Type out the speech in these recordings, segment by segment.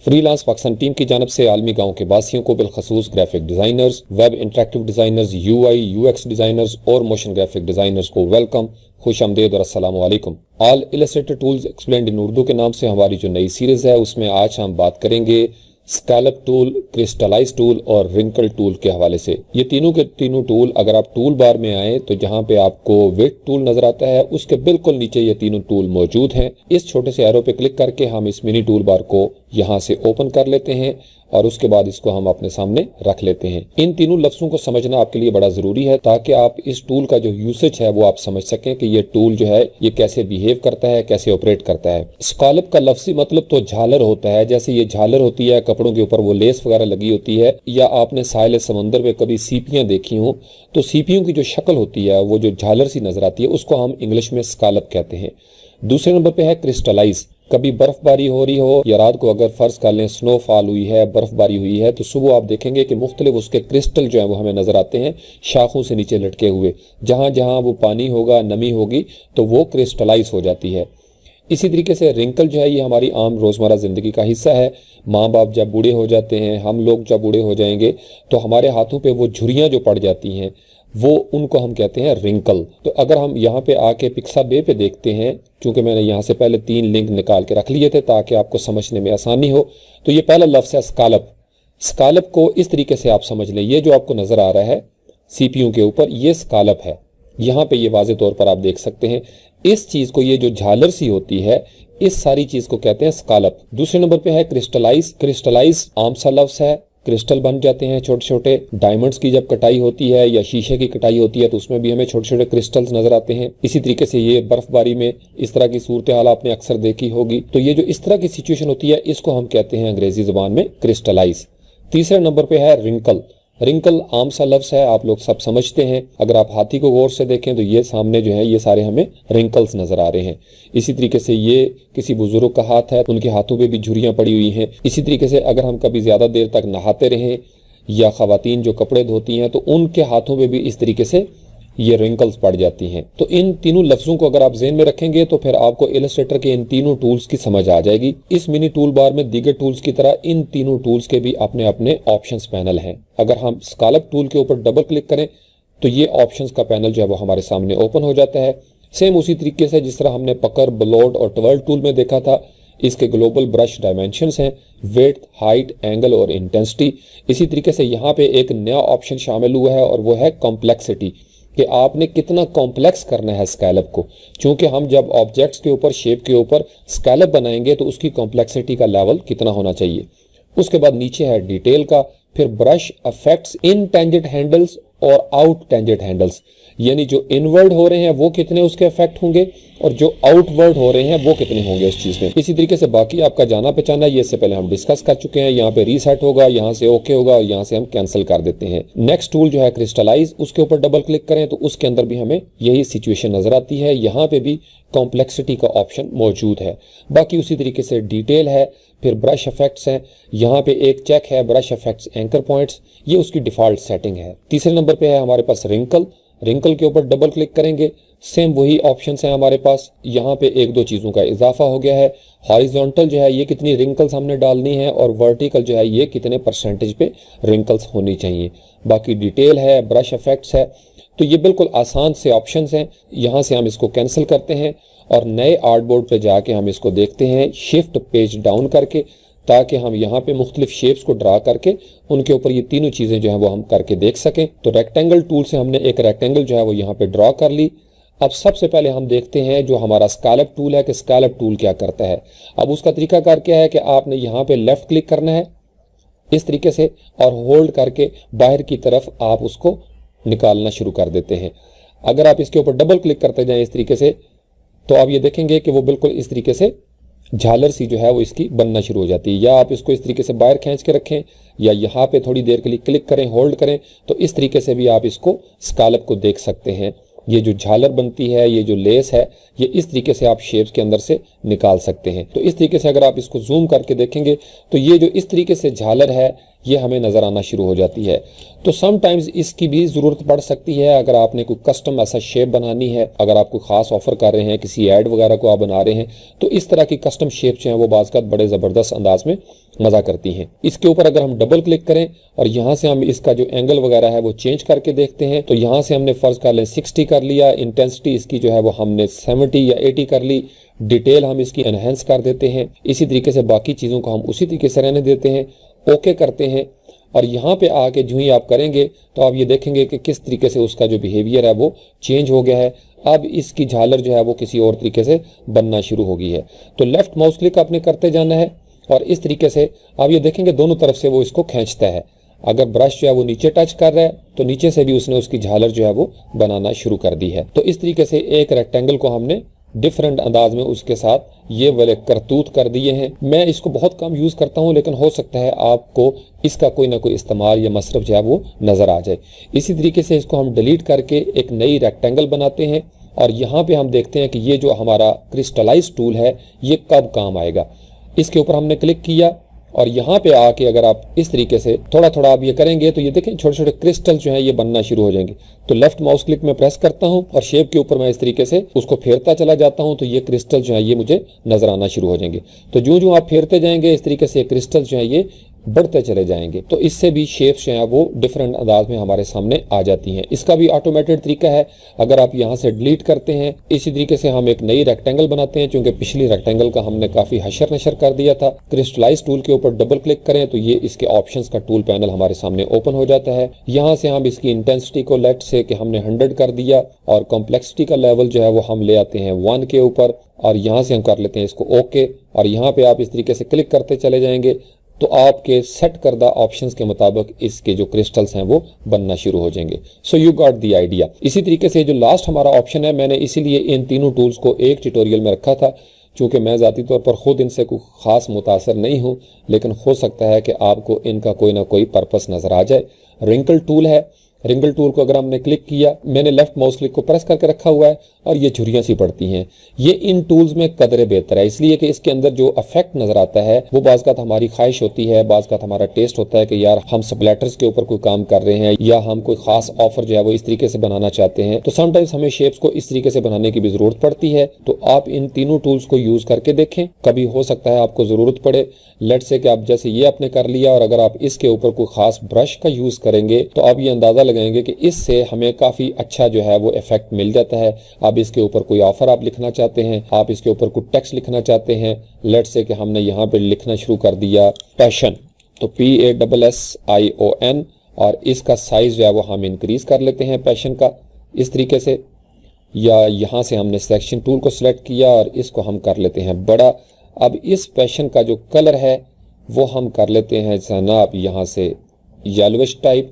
Freelance Pakistan team की जानब से आलमी गांव के वासियों को बिलखसूस graphic designers, web interactive designers, UI UX designers और मोशन ग्राफिक डिजाइनर्स को वेलकम, खुश आमदेद और अस्सलाम वालेकुम। All Illustrator tools explained in Urdu के नाम से हमारी जो नई सीरीज है उसमें आज हम बात करेंगे स्कैलप टूल, क्रिस्टलाइज टूल और रिंकल टूल के हवाले से। ये तीनों के तीनों टूल अगर आप टूल बार में आए तो जहां पे आपको विड्थ टूल नजर आता है उसके बिल्कुल नीचे ये तीनों टूल मौजूद हैं। इस छोटे से एरो पे क्लिक करके हम इस मिनी टूल बार को यहां से ओपन कर लेते हैं और उसके बाद इसको हम अपने सामने रख लेते हैं। इन तीनों लफ्जों को समझना आपके लिए बड़ा जरूरी है ताकि आप इस टूल का जो यूसेज है वो आप समझ सकें कि ये टूल जो है ये कैसे बिहेव करता है, कैसे ऑपरेट करता है। स्कैलप का लफ्जी मतलब तो झालर होता है। जैसे ये झालर होती है कपड़ों के ऊपर वो लेस वगैरह लगी होती है, या आपने साहिल समंदर में कभी सीपियां देखी हो तो सीपियों की जो शक्ल होती है वो जो झालर सी नजर आती है उसको हम इंग्लिश में स्कैलप कहते हैं। दूसरे नंबर पे है क्रिस्टलाइज। कभी बर्फबारी हो रही हो या रात को अगर फर्ज कर लें स्नोफॉल हुई है, बर्फबारी हुई है, तो सुबह आप देखेंगे कि मुख्तलिफ उसके क्रिस्टल जो है वो हमें नजर आते हैं शाखों से नीचे लटके हुए। जहां जहां वो पानी होगा, नमी होगी तो वो क्रिस्टलाइज हो जाती है। इसी तरीके से रिंकल जो है ये हमारी आम रोजमर्रा जिंदगी का हिस्सा है। माँ बाप जब बूढ़े हो जाते हैं, हम लोग जब बूढ़े हो जाएंगे तो हमारे हाथों पे वो झुर्रियां जो पड़ जाती हैं वो उनको हम कहते हैं रिंकल। तो अगर हम यहाँ पे आके पिक्साबे पे देखते हैं, चूंकि मैंने यहाँ से पहले 3 लिंक निकाल के रख लिए थे ताकि आपको समझने में आसानी हो, तो ये पहला लफ्ज है स्कैलप। स्कैलप को इस तरीके से आप समझ लें, ये जो आपको नजर आ रहा है सीपीयू के ऊपर ये स्कैलप है। यहाँ पे ये वाज़े तौर पर आप देख सकते हैं इस चीज को, ये जो झालर सी होती है इस सारी चीज को कहते हैं स्कैलप। दूसरे नंबर पे है क्रिस्टलाइज। क्रिस्टलाइज आम सा लफ्ज है, क्रिस्टल बन जाते हैं छोटे छोटे। डायमंड्स की जब कटाई होती है या शीशे की कटाई होती है तो उसमें भी हमें छोटे छोटे क्रिस्टल्स नजर आते हैं। इसी तरीके से ये बर्फबारी में इस तरह की सूरत हाल आपने अक्सर देखी होगी। तो ये जो इस तरह की सिचुएशन होती है इसको हम कहते हैं अंग्रेजी जुबान में क्रिस्टलाइज। तीसरे नंबर पे है रिंकल। रिंकल आम सा लफ्ज है, आप लोग सब समझते हैं। अगर आप हाथी को गौर से देखें तो ये सामने जो है ये सारे हमें रिंकल्स नजर आ रहे हैं। इसी तरीके से ये किसी बुजुर्ग का हाथ है, उनके हाथों पे भी झुर्रियां पड़ी हुई हैं। इसी तरीके से अगर हम कभी ज्यादा देर तक नहाते रहें या खवातीन जो कपड़े धोती हैं तो उनके हाथों पे भी इस तरीके से ये रिंकल्स पड़ जाती हैं। तो इन तीनों लफ्जों को अगर आप ज़हन में रखेंगे तो फिर आपको इलस्ट्रेटर के इन तीनों टूल्स की समझ आ जाएगी। इस मिनी टूल बार में दीगर टूल्स की तरह इन तीनों टूल्स के भी अपने अपने ऑप्शंस पैनल हैं। अगर हम स्कैलप टूल के ऊपर डबल क्लिक करें तो ये ऑप्शंस का पैनल जो है वो हमारे सामने ओपन हो जाता है। सेम उसी तरीके से जिस तरह हमने पकड़, ब्लोड और ट्वेल टूल में देखा था। इसके ग्लोबल ब्रश डायमेंशंस हैं, विड्थ, हाइट, एंगल और इंटेंसिटी। इसी तरीके से यहाँ पे एक नया ऑप्शन शामिल हुआ है और वो है कॉम्प्लेक्सिटी, कि आपने कितना कॉम्प्लेक्स करना है स्कैलप को। क्योंकि हम जब ऑब्जेक्ट्स के ऊपर, शेप के ऊपर स्कैलप बनाएंगे तो उसकी कॉम्प्लेक्सिटी का लेवल कितना होना चाहिए। उसके बाद नीचे है डिटेल का, फिर ब्रश इफेक्ट्स, इन टेंजेंट हैंडल्स और आउट टेंजेंट हैंडल्स, यानी जो इनवर्ड हो रहे हैं वो कितने उसके इफेक्ट होंगे और जो आउटवर्ड हो रहे हैं वो कितने होंगे उस चीज में। इसी तरीके से बाकी आपका जाना पहचाना ये इससे पहले हम डिस्कस कर चुके हैं। यहाँ पे रीसेट होगा, यहाँ से ओके होगा और यहाँ से हम कैंसिल कर देते हैं। नेक्स्ट टूल जो है क्रिस्टलाइज, उसके ऊपर डबल क्लिक करें तो उसके अंदर भी हमें यही सिचुएशन नजर आती है। यहाँ पे भी कॉम्प्लेक्सिटी का ऑप्शन मौजूद है। बाकी उसी तरीके से डिटेल है, फिर ब्रश इफेक्ट्स हैं। यहाँ पे एक चेक है ब्रश इफेक्ट्स एंकर पॉइंट्स, ये उसकी डिफॉल्ट सेटिंग है। तीसरे नंबर पे है हमारे पास रिंकल। रिंकल के ऊपर डबल क्लिक करेंगे, सेम वही ऑप्शंस हैं हमारे पास। यहाँ पे 1-2 चीजों का इजाफा हो गया है। हॉरिजॉन्टल जो है ये कितनी रिंकल्स हमने डालनी है और वर्टिकल जो है ये कितने परसेंटेज पे रिंकल्स होनी चाहिए। बाकी डिटेल है, ब्रश इफेक्ट्स है। तो ये बिल्कुल आसान से ऑप्शंस हैं। यहाँ से हम इसको कैंसिल करते हैं और नए आर्टबोर्ड पे जाके हम इसको देखते हैं शिफ्ट पेज डाउन करके, ताकि हम यहाँ पे मुख्तलिफ शेप्स को ड्रा करके उनके ऊपर ये तीनों चीजें जो है वो हम करके देख सकें। तो रेक्टेंगल टूल से हमने एक रेक्टेंगल जो है वो यहाँ पे ड्रॉ कर ली। अब सबसे पहले हम देखते हैं जो हमारा स्कैलप टूल है कि स्कैलप टूल क्या करता है। अब उसका तरीकाकार क्या है कि आपने यहाँ पे लेफ्ट क्लिक करना है इस तरीके से और होल्ड करके बाहर की तरफ आप उसको निकालना शुरू कर देते हैं। अगर आप इसके ऊपर डबल क्लिक करते जाएं इस तरीके से तो आप ये देखेंगे कि वो बिल्कुल इस तरीके से झालर सी जो है वो इसकी बनना शुरू हो जाती है। या आप इसको इस तरीके से बाहर खींच के रखें या यहाँ पे थोड़ी देर के लिए क्लिक करें, होल्ड करें, तो इस तरीके से भी आप इसको स्कैलप को देख सकते हैं। ये जो झालर बनती है, ये जो लेस है, ये इस तरीके से आप शेप्स के अंदर से निकाल सकते हैं। तो इस तरीके से अगर आप इसको जूम करके देखेंगे तो ये जो इस तरीके से झालर है ये हमें नज़र आना शुरू हो जाती है। तो समटाइम्स इसकी भी ज़रूरत पड़ सकती है। अगर आपने कोई कस्टम ऐसा शेप बनानी है, अगर आप कोई ख़ास ऑफर कर रहे हैं, किसी ऐड वगैरह को आप बना रहे हैं, तो इस तरह की कस्टम शेप जो है वो बाज़ का बड़े ज़बरदस्त अंदाज में मज़ा करती हैं। इसके ऊपर अगर हम डबल क्लिक करें और यहाँ से हम इसका जो एंगल वगैरह है वो चेंज करके देखते हैं, तो यहाँ से हमने फ़र्ज़ कर लें 60 कर लिया, इंटेंसिटी इसकी जो है वो हमने 70 या 80 कर ली, डिटेल हम इसकी एनहेंस कर देते हैं। इसी तरीके से बाकी चीज़ों को हम उसी तरीके से रहने देते हैं, ओके करते हैं। और यहाँ पे आके जो ही आप करेंगे तो आप ये देखेंगे कि किस तरीके से उसका जो बिहेवियर है वो चेंज हो गया है। अब इसकी झालर जो है वो किसी और तरीके से बनना शुरू हो गई है। तो लेफ्ट माउस क्लिक आपने करते जाना है और इस तरीके से आप ये देखेंगे दोनों तरफ से वो इसको खींचता है। अगर ब्रश जो है वो नीचे टच कर रहा है तो नीचे से भी उसने उसकी झालर जो है वो बनाना शुरू कर दी है। तो इस तरीके से एक रेक्टेंगल को हमने डिफरेंट अंदाज में उसके साथ ये वाले करतूत कर दिए हैं। मैं इसको बहुत कम यूज़ करता हूँ, लेकिन हो सकता है आपको इसका कोई ना कोई इस्तेमाल या मसरफ जो है वो नज़र आ जाए। इसी तरीके से इसको हम डिलीट करके एक नई रेक्टेंगल बनाते हैं और यहाँ पे हम देखते हैं कि ये जो हमारा क्रिस्टलाइज टूल है ये कब काम आएगा। इसके ऊपर हमने क्लिक किया और यहाँ पे आके अगर आप इस तरीके से थोड़ा थोड़ा आप ये करेंगे तो ये देखें छोटे छोटे क्रिस्टल जो है ये बनना शुरू हो जाएंगे। तो लेफ्ट माउस क्लिक में प्रेस करता हूँ और शेप के ऊपर मैं इस तरीके से उसको फेरता चला जाता हूँ, तो ये क्रिस्टल जो है ये मुझे नजर आना शुरू हो जाएंगे। तो जो जो आप फेरते जाएंगे इस तरीके से क्रिस्टल जो है ये बढ़ते चले जाएंगे। तो इससे भी शेप्स जो है वो डिफरेंट अंदाज में हमारे सामने आ जाती हैं। इसका भी ऑटोमेटेड तरीका है। अगर आप यहाँ से डिलीट करते हैं, इसी तरीके से हम एक नई रेक्टेंगल बनाते हैं, क्योंकि पिछली रेक्टेंगल का हमने काफी हशर नशर कर दिया था। क्रिस्टलाइज टूल के ऊपर डबल क्लिक करें तो ये इसके ऑप्शंस का टूल पैनल हमारे सामने ओपन हो जाता है। यहाँ से हम इसकी इंटेंसिटी को लेट से कि हमने 100 कर दिया और कॉम्प्लेक्सिटी का लेवल जो है वो हम ले आते हैं 1 के ऊपर और यहाँ से हम कर लेते हैं इसको ओके। और यहाँ पे आप इस तरीके से क्लिक करते चले जाएंगे तो आपके सेट करदा ऑप्शंस के मुताबिक इसके जो क्रिस्टल्स हैं वो बनना शुरू हो जाएंगे। So you got the idea. इसी तरीके से जो लास्ट हमारा ऑप्शन है, मैंने इसीलिए इन तीनों टूल्स को एक ट्यूटोरियल में रखा था, चूँकि मैं ज़ाती तौर पर ख़ुद इनसे कोई ख़ास मुतासर नहीं हूँ, लेकिन हो सकता है कि आपको इनका कोई ना कोई पर्पस नज़र आ जाए। रिंकल टूल है। रिंगल टूल को अगर हमने क्लिक किया, मैंने लेफ्ट माउस क्लिक को प्रेस करके रखा हुआ है और ये झुर्रियां सी पड़ती हैं। ये इन टूल्स में कदरे बेहतर है, इसलिए कि इसके अंदर जो इफेक्ट नजर आता है वो बाज़ का हमारी ख्वाहिश होती है, बाज़ का हमारा टेस्ट होता है कि यार हम स्प्लैटर्स के ऊपर कोई काम कर रहे हैं या हम कोई खास ऑफर जो है वो इस तरीके से बनाना चाहते हैं, तो समटाइम्स हमें शेप्स को इस तरीके से बनाने की भी जरूरत पड़ती है। तो आप इन तीनों टूल्स को यूज करके देखें, कभी हो सकता है आपको जरूरत पड़े। लेट्स से कि आप जैसे ये आपने कर लिया और अगर आप इसके ऊपर कोई खास ब्रश का यूज करेंगे तो आप ये अंदाजा लगाएंगे कि इससे हमें काफी अच्छा जो है वो इफेक्ट मिल जाता है। आप इसके ऊपर कोई ऑफर आप लिखना चाहते हैं, आप इसके ऊपर कोई टेक्स्ट लिखना चाहते हैं, लेट्स से कि हमने यहाँ पे लिखना शुरू कर दिया पैशन, तो PASSION, और इसका साइज जो है वो हम इंक्रीज कर लेते हैं पैशन का इस तरीके से, या यहाँ से हमने सिलेक्शन टूल को सिलेक्ट किया और इसको हम कर लेते हैं बड़ा। अब इस पैशन का जो कलर है वो हम कर लेते हैं जनाब यहाँ से येलोइश टाइप।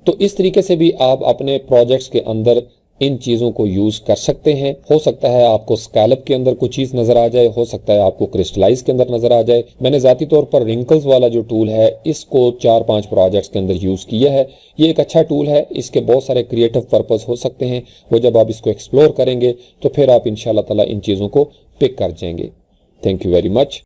तो इस तरीके से भी आप अपने प्रोजेक्ट्स के अंदर इन चीज़ों को यूज कर सकते हैं। हो सकता है आपको स्कैलप के अंदर कुछ चीज़ नजर आ जाए, हो सकता है आपको क्रिस्टलाइज के अंदर नजर आ जाए। मैंने जाती तौर पर रिंकल्स वाला जो टूल है इसको 4-5 प्रोजेक्ट्स के अंदर यूज किया है। ये एक अच्छा टूल है, इसके बहुत सारे क्रिएटिव पर्पस हो सकते हैं, वो जब आप इसको एक्सप्लोर करेंगे तो फिर आप इंशाल्लाह ताला इन चीज़ों को पिक कर जाएंगे। Thank you very much.